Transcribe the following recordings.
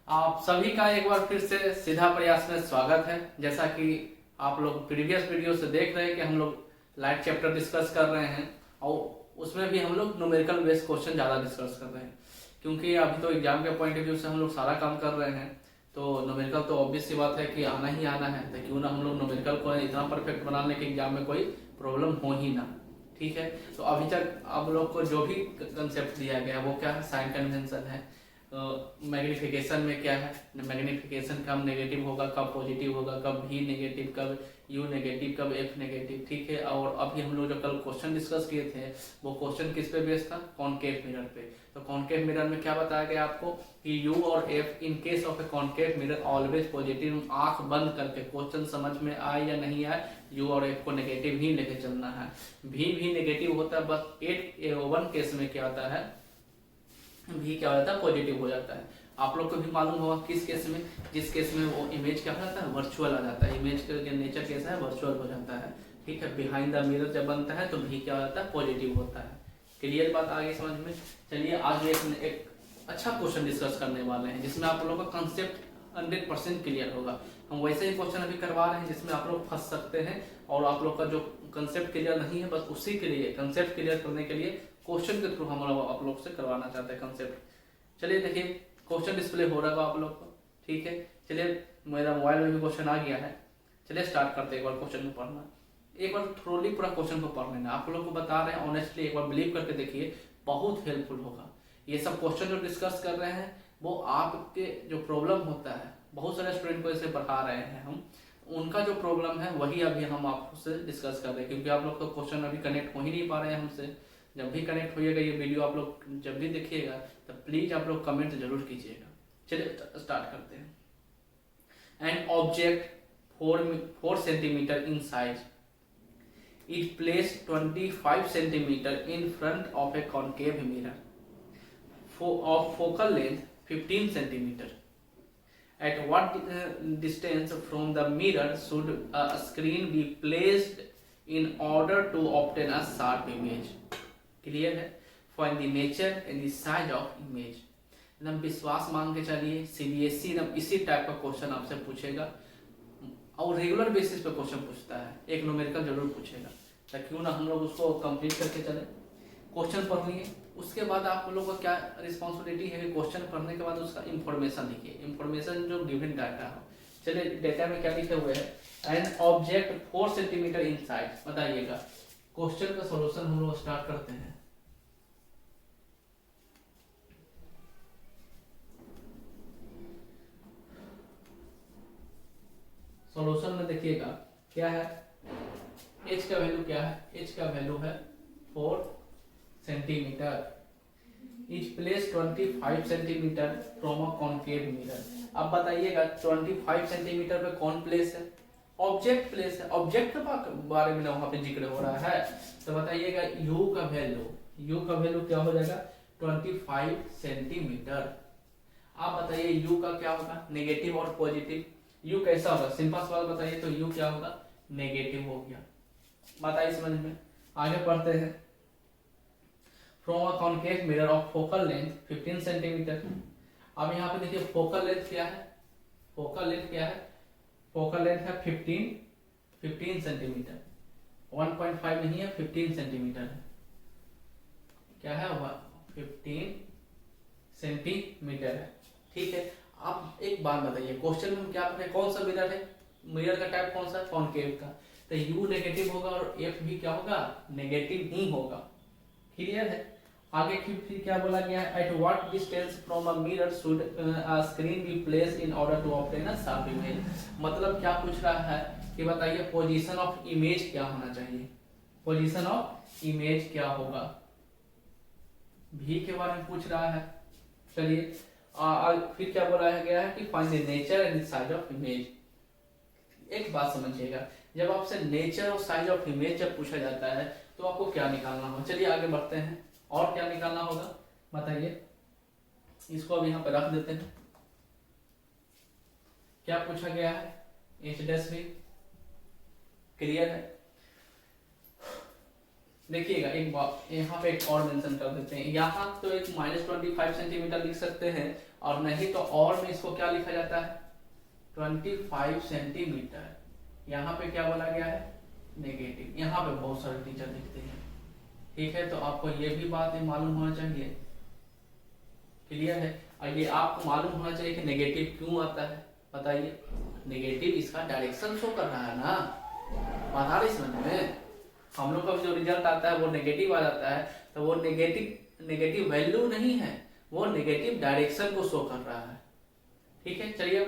आप सभी का एक बार फिर से सीधा प्रयास में स्वागत है। जैसा कि आप लोग प्रीवियस वीडियो से देख रहे हैं कि हम लोग लाइट चैप्टर डिस्कस कर रहे हैं और उसमें भी हम लोग न्यूमेरिकल बेस्ड क्वेश्चन ज़्यादा डिस्कस कर रहे हैं, क्योंकि अभी तो एग्जाम के पॉइंट ऑफ व्यू से हम लोग सारा काम कर रहे हैं। तो न्यूमेरिकल तो ऑब्वियस सी बात है कि आना ही आना है, तो क्यों ना हम लोग न्यूमेरिकल को इतना परफेक्ट बना लें कि एग्जाम में कोई प्रॉब्लम हो ही ना। ठीक है, तो अभी तक आप लोग को जो भी कंसेप्ट दिया गया वो क्या है, साइन कन्वेंशन है। मैग्निफिकेशन में क्या है, मैग्निफिकेशन कब नेगेटिव होगा, कब पॉजिटिव होगा, कब भी नेगेटिव, कब यू नेगेटिव, कब एफ नेगेटिव। ठीक है, और अभी हम लोग जो कल क्वेश्चन डिस्कस किए थे वो क्वेश्चन किस पे बेस्ड था, कॉनकेव मिरर पे। तो कॉनकेव मिरर में क्या बताया गया आपको कि यू और F in case of A concave mirror always positive. आंख बंद करके क्वेश्चन समझ में आए या नहीं आए, यू और एफ को नेगेटिव ही लेके चलना है। भी नेगेटिव होता है, बस 1 केस में क्या होता है, भी क्या हो जाता है, पॉजिटिव हो जाता है। आप लोग को भी मालूम होगा किस केस में, जिस केस में वो इमेज क्या हो जाता है, वर्चुअल आ जाता है। इमेज का नेचर कैसा है, वर्चुअल हो जाता है। ठीक है, बिहाइंड द मिरर जब बनता है तो भी क्या हो जाता है, पॉजिटिव होता है। क्लियर बात आगे समझ में। चलिए आज एक अच्छा क्वेश्चन डिस्कस करने वाले हैं जिसमें आप लोगों का कंसेप्ट 100% क्लियर होगा। हम वैसे ही क्वेश्चन अभी करवा रहे हैं जिसमें आप लोग फंस सकते हैं, और आप लोग का जो कंसेप्ट क्लियर नहीं है बस उसी के लिए, कंसेप्ट क्लियर करने के लिए क्वेश्चन के थ्रू हम लोग आप लोग से करवाना चाहते हैं कंसेप्ट। चलिए देखिए, क्वेश्चन डिस्प्ले हो रहा है आप लोग को। ठीक है, चलिए मेरा मोबाइल में भी क्वेश्चन आ गया है। चलिए स्टार्ट करते हैं एक बार क्वेश्चन को पढ़ना। एक बार थ्रोली पूरा क्वेश्चन को पढ़ लेना। आप लोग को बता रहे हैं ऑनेस्टली, एक बार बिलीव करके देखिए, बहुत हेल्पफुल होगा। ये सब क्वेश्चन जो डिस्कस कर रहे हैं वो आपके जो प्रॉब्लम होता है, बहुत सारे स्टूडेंट को ऐसे पढ़ा रहे हैं हम, उनका जो प्रॉब्लम है वही अभी हम आपसे डिस्कस कर रहे हैं, क्योंकि आप लोग का क्वेश्चन अभी कनेक्ट हो ही नहीं पा रहे हैं हमसे। जब भी कनेक्ट होइएगा, ये वीडियो आप लोग जब भी देखिएगा तो प्लीज आप लोग कमेंट जरूर कीजिएगा। चलिए स्टार्ट करते हैं। An object 4 centimetre in size is placed 25 centimeter in front of a concave mirror of focal length 15 centimeter. At what distance from the mirror should a screen be placed in order to obtain a sharp image? Clear है? Find the nature and the size of image. एकदम विश्वास मान के चलिए, CBSE एकदम इसी type का question आपसे पूछेगा और रेगुलर बेसिस पे क्वेश्चन पूछता है, एक न्यूमेरिकल जरूर पूछेगा। तो क्यों ना हम लोग उसको कंप्लीट करके चले। क्वेश्चन पढ़ लिए, उसके बाद आप लोगों का क्या रिस्पॉन्सिबिलिटी है कि क्वेश्चन पढ़ने के बाद उसका इंफॉर्मेशन लिखिए, इंफॉर्मेशन जो गिवन डाटा हो। चलिए डेटा में क्या लिखे हुए हैं, an object 4 centimetre in size. बताइएगा, क्वेश्चन का सोल्यूशन हम लोग स्टार्ट करते हैं। सॉल्यूशन में देखिएगा क्या है, एच का वैल्यू क्या है, एच का वैल्यू है 4 centimetre. Is place 25 centimetre from a concave mirror. अब बताइएगा 25 सेंटीमीटर पे कौन प्लेस है, ऑब्जेक्ट प्लेस है। ऑब्जेक्ट के बारे में वहां पे जिक्र हो रहा है, तो बताइएगा यू का वैल्यू क्या हो जाएगा, 25 सेंटीमीटर। आप बताइए यू का क्या होगा, नेगेटिव और पॉजिटिव। यू कैसा होगा, सिंपल सवाल बताइए, तो यू क्या होगा, नेगेटिव हो गया। बताइए समझ में। आगे पढ़ते हैं। From a concave mirror of focal length 15 centimetre. अब यहाँ पे देखिए फोकल लेंथ क्या है, फोकल लेंथ है 15 सेंटीमीटर। 1.5 नहीं है, 15 सेंटीमीटर है। क्या है, 15 सेंटीमीटर है। ठीक है, आप एक बात बताइए, क्वेश्चन में क्या पढ़े, कौन सा मिरर है, मिरर का टाइप कौन सा, कॉनकेव का। तो यू नेगेटिव होगा और एफ भी क्या होगा, नेगेटिव ही होगा। क्लियर है। आगे फिर क्या बोला गया है, at what distance from a mirror should a screen be placed in order to obtain a sharp image. मतलब क्या पूछ रहा है कि बताइए पोजीशन ऑफ इमेज क्या होना चाहिए, पोजीशन ऑफ इमेज क्या होगा, भी के बारे में पूछ रहा है। चलिए फिर क्या बोला गया है कि find the nature and size of image. एक बात समझिएगा, जब आपसे नेचर और साइज ऑफ इमेज जब पूछा जाता है तो आपको क्या निकालना होगा। चलिए आगे बढ़ते हैं, और क्या निकालना होगा बताइए। इसको अब यहाँ पर रख देते हैं। क्या पूछा गया है, एच डैश भी। क्लियर है। देखिएगा एक बात यहाँ पे एक और मेंशन कर देते हैं, यहाँ तो एक -25 सेंटीमीटर लिख सकते हैं, और नहीं तो और में इसको क्या लिखा जाता है 25 सेंटीमीटर। यहाँ पे क्या बोला गया है नेगेटिव, यहाँ पे बहुत सारे टीचर लिखते हैं। ठीक है, तो आपको ये भी बात मालूम होना चाहिए, क्लियर है। और ये आपको मालूम होना चाहिए कि नेगेटिव क्यों आता है, बताइए। नेगेटिव इसका डायरेक्शन शो कर रहा है ना, बता रही समझ में। हम लोग का जो रिजल्ट आता है वो नेगेटिव आ जाता है, तो वो नेगेटिव वैल्यू नहीं है, वो नेगेटिव डायरेक्शन को शो कर रहा है। ठीक है, चलिए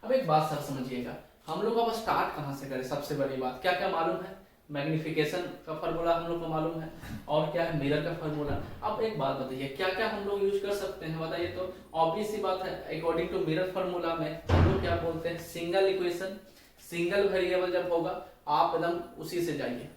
अब एक बात सर समझिएगा, हम लोग अब स्टार्ट कहाँ से करें। सबसे बड़ी बात क्या क्या मालूम है, मैग्निफिकेशन का फार्मूला हम लोग को मालूम है, और क्या है मिरर का फार्मूला। अब एक बात बताइए क्या क्या हम लोग यूज कर सकते हैं, बताइए। तो ऑब्वियस सी बात है, अकॉर्डिंग टू मिरर फार्मूला में हम लोग क्या बोलते हैं, सिंगल इक्वेशन, सिंगल वेरिएबल जब होगा आप एकदम उसी से जाइए।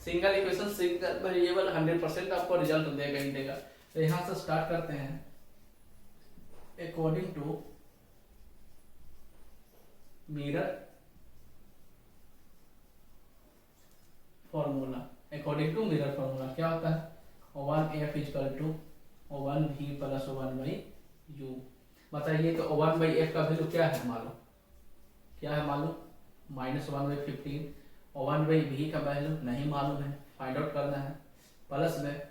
सिंगल इक्वेशन सिंगल वेरिएबल 100% आपको रिजल्ट देगा ही देगा। तो यहां से स्टार्ट करते हैं, according to mirror formula. According to mirror formula क्या होता है, 1f = 1v + 1/u। बताइए तो 1/f का वैल्यू क्या है मालूम, क्या है मालूम, -1/15। 1/v का वैल्यू नहीं मालूम है, फाइंड आउट करना है। प्लस में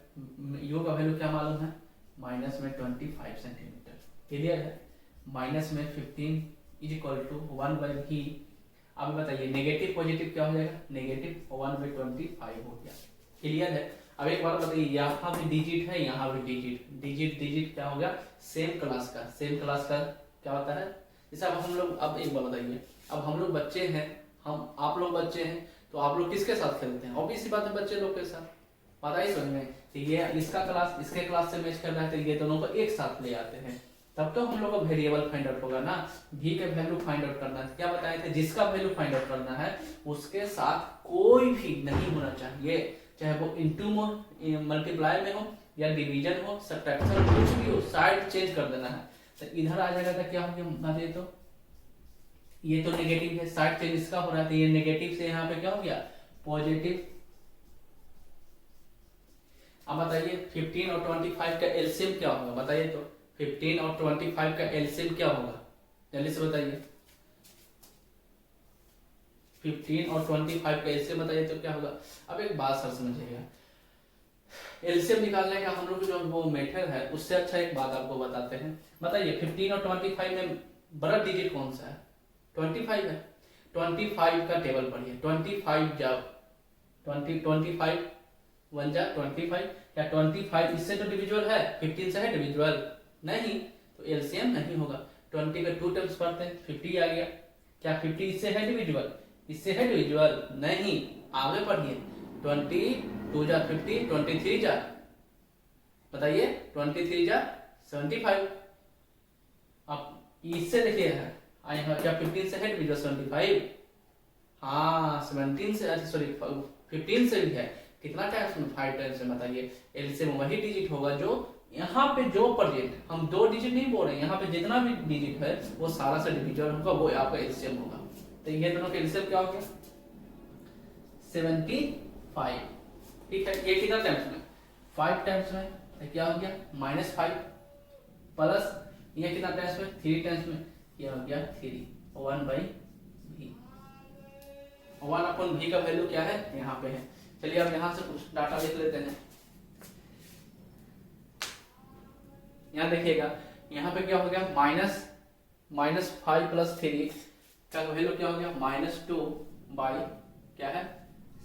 u का वैल्यू क्या मालूम है, -25 सेंटीमीटर, क्लियर है। -15 = 1/v। अब बताइए नेगेटिव पॉजिटिव क्या हो जाएगा, नेगेटिव 1/25 हो गया, क्लियर है। अब एक बार बताइए, यहाँ भी डिजिट है, यहाँ भी डिजिट क्या हो गया, सेम क्लास का क्या होता है। जैसे अब हम लोग, अब एक बार बताइए, अब हम लोग बच्चे हैं, हम आप लोग बच्चे हैं, तो आप लोग किसके साथ खेलते हैं, ऑब्वियस सी बात है बच्चे लोग के साथ, पता ही समझ में। तो ये इसका क्लास इसके क्लास से मैच कर रहा है, तो ये दोनों को एक साथ ले आते हैं, तब तो हम लोग का वेरिएबल फाइंड आउट होगा ना। v का वैल्यू फाइंड आउट करना है, क्या बताए थे, जिसका वैल्यू फाइंड आउट करना है उसके साथ कोई भी नहीं होना चाहिए, चाहे वो इनटू मल्टीप्लाई में हो या डिवीजन हो, सब्ट्रैक्शन कुछ भी हो, साइड चेंज कर देना है। तो इधर आ जाएगा तो क्या हो गया, तो ये तो नेगेटिव है, साइड चेंज इसका हो रहा है, तो ये नेगेटिव से यहाँ पे क्या हो गया पॉजिटिव। अब बताइए 15 और 25 का एलसीएम क्या होगा, बताइए तो 15 और 25 का एलसीएम क्या होगा, जल्दी से बताइए। 15 और 25 का एलसीएम बताइए तो क्या होगा। अब एक बात सर समझिएगा, एलसीएम निकालने का हम लोग जो वो मेथड है, उससे अच्छा एक बात आपको बताते हैं। बताइए 15 और 25 में बड़ा डिजिट कौन सा है, 25 है। 25 का टेबल पढ़िए, 25 जब 25 1 जा 25, क्या 25 इससे तो डिविजुअल है, 15 से है डिविजुअल नहीं, तो एलसीएम नहीं होगा। 20 का 2 टाइम्स पढ़ते हैं 50 आ गया, क्या 50 इससे है डिविजुअल, इससे है डिविजुअल नहीं, आगे पढ़िए 20 2 जा 50, 23 जा बताइए 23 जा 75। अब इससे देखिए है क्या 15 से है डिविजुअल 75, हाँ 17 से, सॉरी 15 से भी है, कितना टाइम्स में 5 टाइम्स में। बताइए एलसीएम वही डिजिट होगा जो यहाँ पे जो प्रेजेंट, हम 2 डिजिट नहीं बोल रहे हैं, यहाँ पे जितना भी डिजिट है वो सारा से डिविजन होगा, वो आपका एलसीएम होगा। तो ये दोनों का एलसीएम क्या हो गया 75, ठीक है। ये कितना टाइम्स में 5 टाइम्स में, तो क्या हो गया -5 प्लस ये कितना टाइम्स में 3 टाइम्स में, ये हो गया 3 1/v। 1/v का वैल्यू क्या है यहाँ पे है। चलिए अब यहाँ से कुछ डाटा लिख लेते हैं। यहाँ देखिएगा, यहाँ पे क्या हो गया -5 + 3 का वैल्यू क्या हो गया -2 बाई क्या है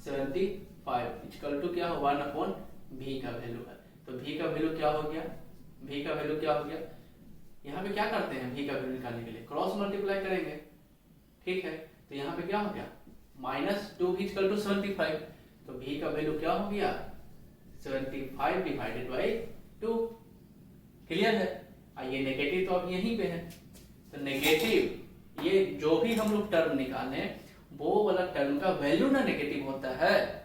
75 = क्या हो 1/v का वैल्यू है। तो v का वैल्यू क्या हो गया, v का वैल्यू क्या हो गया, यहाँ पे क्या करते हैं v का वैल्यू निकालने के लिए क्रॉस मल्टीप्लाई करेंगे, ठीक है। तो यहाँ पे क्या हो गया -2v = 75, तो v का वैल्यू क्या हो गया 75/2, क्लियर है। ये नेगेटिव तो अब यहीं पे है, तो नेगेटिव ये जो भी हम लोग टर्म निकालें वो वाला टर्म का वैल्यू ना नेगेटिव होता है,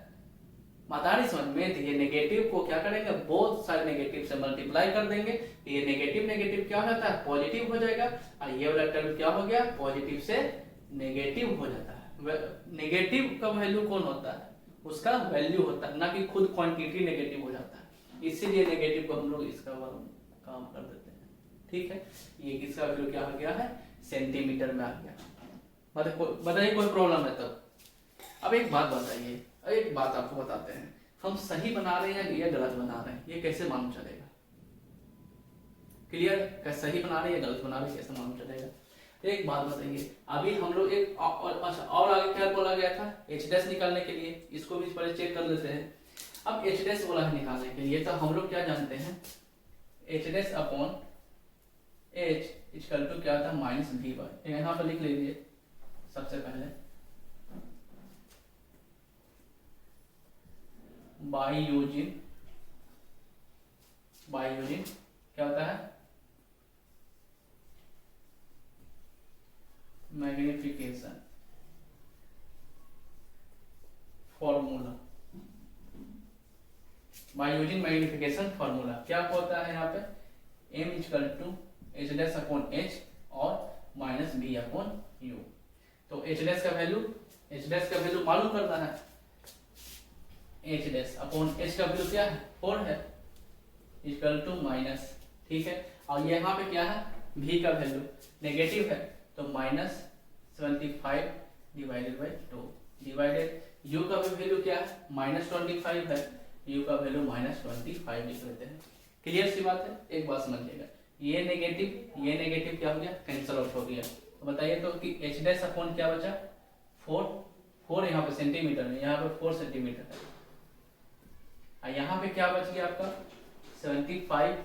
मातारी समझ में। तो ये नेगेटिव को क्या करेंगे, बहुत सारे नेगेटिव से मल्टीप्लाई कर देंगे, तो ये नेगेटिव क्या हो जाता है पॉजिटिव हो जाएगा, और ये वाला टर्म क्या हो गया पॉजिटिव से नेगेटिव हो जाता है। नेगेटिव का वैल्यू कौन होता है, उसका वैल्यू होता है, ना कि खुद क्वांटिटी नेगेटिव हो जाता है। इसीलिए नेगेटिव को हम लोग इसका काम कर देते हैं। ठीक है, ये इसका वैल्यू क्या हो गया है, सेंटीमीटर में आ गया। बताइए कोई प्रॉब्लम है तब? अब एक बात बताइए, एक बात आपको बताते हैं, हम सही बना रहे हैं या गलत बना रहे हैं, ये कैसे मालूम चलेगा? क्लियर? सही बना रहे हैं या गलत बना रहे हैं, कैसे मालूम चलेगा? एक बात बताइए, अभी हम लोग एक और आगे क्या बोला गया था, एच डैश निकालने के लिए, इसको भी पहले चेक कर लेते हैं। अब एच डैश बोला है निकालने के लिए, तो हम लोग क्या जानते हैं, h dash upon h equal to क्या था, माइनस वी बाई। यहाँ पर लिख लीजिए सबसे पहले, बाई यूजिंग क्या होता है, magnification formula. By using magnification formula क्या होता है यहाँ पे, m equal to h dash upon h और माइनस बी अपॉन यू। तो एच डैश का वैल्यू मालूम करना है, एच डैश अपॉन एच का वैल्यू क्या है, 4 है, इक्वल टू माइनस, ठीक है, और यहाँ पे क्या है, v का वैल्यू नेगेटिव है, तो minus 75 divided by 2 divided u का भी वैल्यू क्या है, माइनस 25 है, u का वैल्यू माइनस 25 लिख लेते हैं। क्लियर सी बात है? एक बात समझिएगा, ये नेगेटिव क्या हो गया, कैंसिल आउट हो गया। तो बताइए तो कि एच डैश अपॉन क्या बचा, 4 यहाँ पे सेंटीमीटर में, यहाँ पे 4 सेंटीमीटर है, यहाँ पे क्या बच गया आपका 75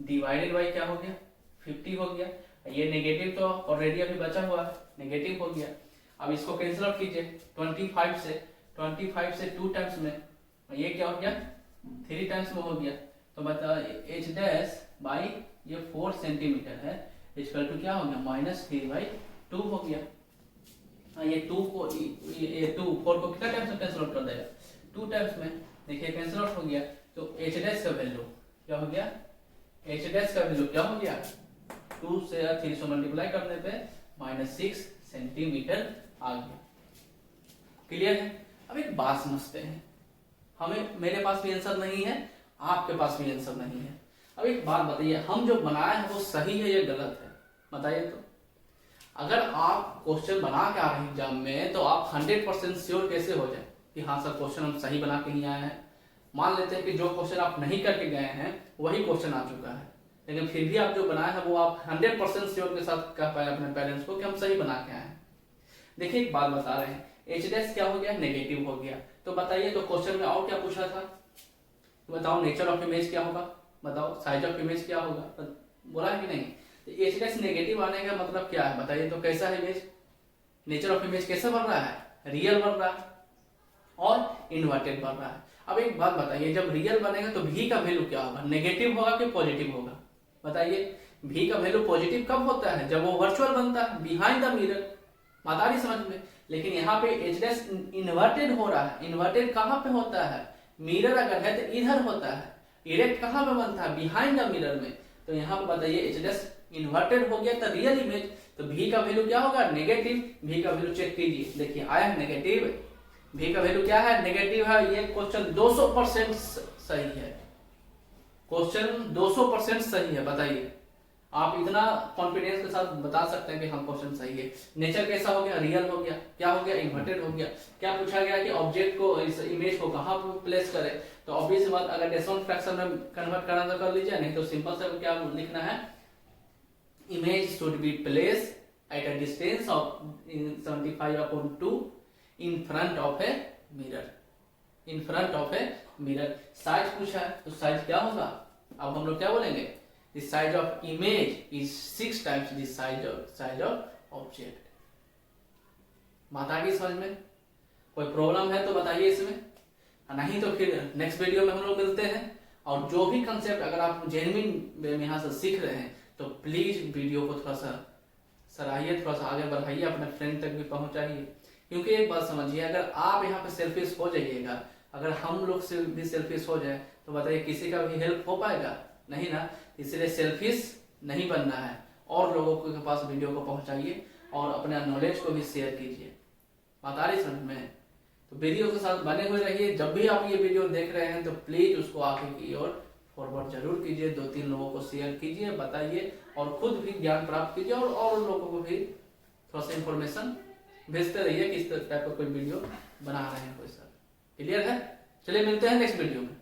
डिवाइडेड बाई क्या हो गया, 50 हो गया। ये नेगेटिव तो ऑलरेडी अभी बचा हुआ है, नेगेटिव हो गया। अब इसको कैंसिल आउट कीजिए, 25 से 2 टाइम्स में, ये क्या हो गया, 3 टाइम्स में हो गया। तो बता एच डैश बाई ये 4 सेंटीमीटर है, इक्वल टू क्या हो गया, माइनस 3/2 हो गया। ये 2 को ये 4 को कितना टाइम्स में कैंसिल आउट कर देगा, 2 टाइम्स में, देखिए कैंसिल आउट हो गया। तो एच डैश का वैल्यू क्या हो गया, एच डैश का वैल्यू क्या हो गया, 2 से 3 से मल्टीप्लाई करने पे माइनस 6 सेंटीमीटर आ गया। क्लियर है? अब एक बात समझते हैं, मेरे पास भी आंसर नहीं है, आपके पास भी आंसर नहीं है। अब एक बात बताइए, हम जो बनाए हैं वो सही है या गलत है, बताइए तो। अगर आप क्वेश्चन बना के आ रहे हैं एग्जाम में, तो आप 100% श्योर कैसे हो जाए कि हाँ सर क्वेश्चन हम सही बना के ही आए हैं। मान लेते हैं कि जो क्वेश्चन आप नहीं करके गए हैं वही क्वेश्चन आ चुका है, लेकिन फिर भी आप जो बनाए हैं वो आप 100% श्योर के साथ कह पाए अपने पेरेंट्स को कि हम सही बना के आए हैं। देखिए एक बात बता रहे हैं, एच डैश क्या हो गया, नेगेटिव हो गया। तो बताइए तो क्वेश्चन में और क्या पूछा था, बताओ नेचर ऑफ इमेज क्या होगा, बताओ साइज ऑफ इमेज क्या होगा, बोला है कि नहीं। एच डैश नेगेटिव आने का मतलब क्या है, बताइए तो। कैसा है इमेज, नेचर ऑफ इमेज कैसा बन रहा है, रियल बन रहा है और इन्वर्टेड बन रहा है। अब एक बात बताइए, जब रियल बनेगा तो v का वैल्यू क्या होगा, नेगेटिव होगा कि पॉजिटिव होगा, बताइए। v का वैल्यू पॉजिटिव कब होता है, जब वो वर्चुअल बनता है, बिहाइंड द मिरर, बात आ रही समझ में। लेकिन यहाँ पे एच डैश इन्वर्टेड हो रहा है, इन्वर्टेड कहाँ पे होता है, मिरर अगर है तो इधर होता है, इरेक्ट कहाँ पे बनता है, बिहाइंड द मिरर में। तो यहाँ पे बताइए एच डैश इन्वर्टेड हो गया तो रियल इमेज, तो v का वैल्यू क्या होगा, नेगेटिव। v का वैल्यू चेक कीजिए, देखिए आया है नेगेटिव, v का वैल्यू क्या है, नेगेटिव है। ये क्वेश्चन 200% सही है, क्वेश्चन 200% सही है। बताइए, आप इतना कॉन्फिडेंस के साथ बता सकते हैं कि हम क्वेश्चन सही है। नेचर कैसा हो गया, रियल हो गया, क्या हो गया, इन्वर्टेड हो गया। क्या पूछा गया कि ऑब्जेक्ट को, इस इमेज को कहाँ पर प्लेस करें, तो ऑब्वियस बात, अगर डेसिमल फ्रैक्शन में कन्वर्ट करना तो कर लीजिए, नहीं तो सिंपल से क्या लिखना है, image should be place at a distance of 75/2 in front of a mirror, in front of a mirror. Size पूछा है तो साइज क्या होगा, अब हम लोग क्या बोलेंगे, the size of image is 6 times the size of object। बात आ गई समझ में? कोई प्रॉब्लम है तो बताइए इसमें, नहीं तो फिर नेक्स्ट वीडियो में हम लोग मिलते हैं। और जो भी कंसेप्ट अगर आप जेन्युइन वे में यहाँ से सीख रहे हैं तो प्लीज वीडियो को थोड़ा सा सराहिए, थोड़ा सा आगे बढ़ाइए, अपने फ्रेंड तक भी पहुंचाइए। क्योंकि एक बात समझिए, अगर आप यहाँ पे सेल्फिश हो जाइएगा, अगर हम लोग से भी सेल्फिश हो जाए तो बताइए किसी का भी हेल्प हो पाएगा, नहीं ना। इसलिए सेल्फिश नहीं बनना है, और लोगों के पास वीडियो को पहुंचाइए और अपने नॉलेज को भी शेयर कीजिए। बात आ रही समझ में? तो वीडियो के साथ बने हुए रहिए। जब भी आप ये वीडियो देख रहे हैं तो प्लीज उसको आगे की ओर फॉरवर्ड जरूर कीजिए, 2-3 लोगों को शेयर कीजिए, बताइए और खुद भी ज्ञान प्राप्त कीजिए और उन लोगों को भी थोड़ा सा इन्फॉर्मेशन भेजते रहिए कि इस टाइप का कोई वीडियो बना रहे हैं कोई सर। क्लियर है? चलिए मिलते हैं नेक्स्ट वीडियो में।